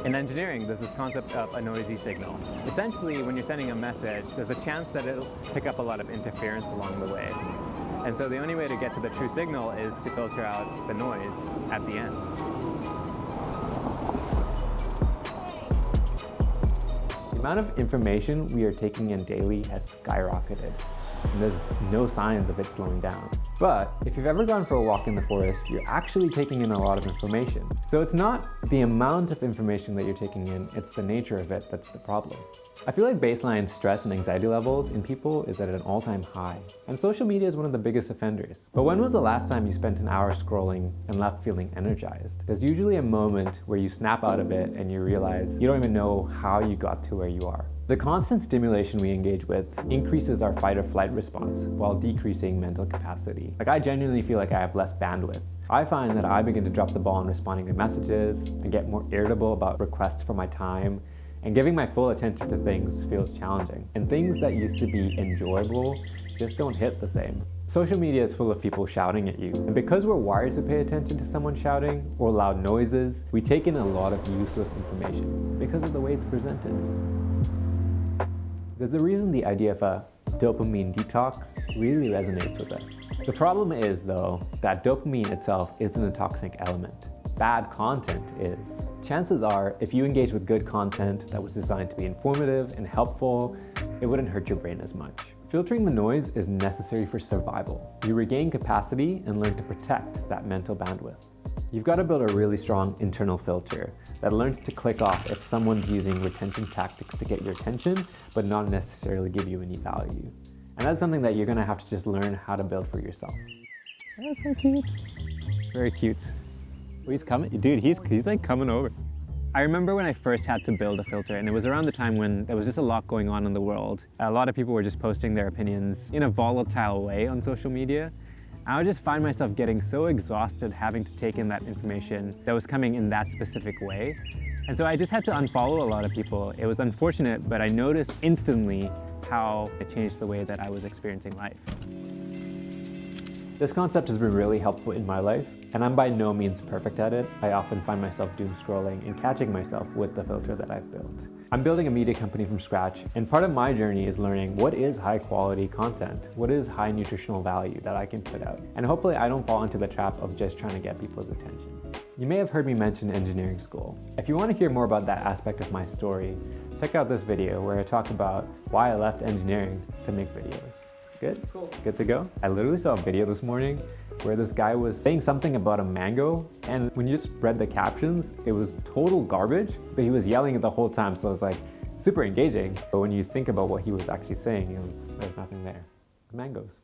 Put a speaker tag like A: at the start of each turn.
A: In engineering, there's this concept of a noisy signal. Essentially, when you're sending a message, there's a chance that it'll pick up a lot of interference along the way. And so the only way to get to the true signal is to filter out the noise at the end.
B: The amount of information we are taking in daily has skyrocketed, and there's no signs of it slowing down. But if you've ever gone for a walk in the forest, you're actually taking in a lot of information. So it's not the amount of information that you're taking in, it's the nature of it that's the problem. I feel like baseline stress and anxiety levels in people is at an all-time high, and social media is one of the biggest offenders. But when was the last time you spent an hour scrolling and left feeling energized? There's usually a moment where you snap out of it and you realize you don't even know how you got to where you are. The constant stimulation we engage with increases our fight or flight response while decreasing mental capacity. Like, I genuinely feel like I have less bandwidth. I find that I begin to drop the ball in responding to messages, I get more irritable about requests for my time, and giving my full attention to things feels challenging. And things that used to be enjoyable just don't hit the same. Social media is full of people shouting at you, and because we're wired to pay attention to someone shouting or loud noises, we take in a lot of useless information because of the way it's presented. There's a reason the idea of a dopamine detox really resonates with us. The problem is, though, that dopamine itself isn't a toxic element. Bad content is. Chances are, if you engage with good content that was designed to be informative and helpful, it wouldn't hurt your brain as much. Filtering the noise is necessary for survival. You regain capacity and learn to protect that mental bandwidth. You've got to build a really strong internal filter that learns to click off if someone's using retention tactics to get your attention, but not necessarily give you any value. And that's something that you're gonna have to just learn how to build for yourself.
A: That's so cute. Very cute. Oh, he's coming, dude, he's like coming over. I remember when I first had to build a filter, and it was around the time when there was just a lot going on in the world. A lot of people were just posting their opinions in a volatile way on social media. I would just find myself getting so exhausted having to take in that information that was coming in that specific way. And so I just had to unfollow a lot of people. It was unfortunate, but I noticed instantly how it changed the way that I was experiencing life.
B: This concept has been really helpful in my life, and I'm by no means perfect at it. I often find myself doom scrolling and catching myself with the filter that I've built. I'm building a media company from scratch, and part of my journey is learning what is high quality content, what is high nutritional value that I can put out. And hopefully I don't fall into the trap of just trying to get people's attention. You may have heard me mention engineering school. If you want to hear more about that aspect of my story, check out this video where I talk about why I left engineering to make videos. Good? Cool. Good to go? I literally saw a video this morning where this guy was saying something about a mango, and when you just read the captions, it was total garbage, but he was yelling it the whole time, so it was like super engaging. But when you think about what he was actually saying, there's nothing there. Mangoes.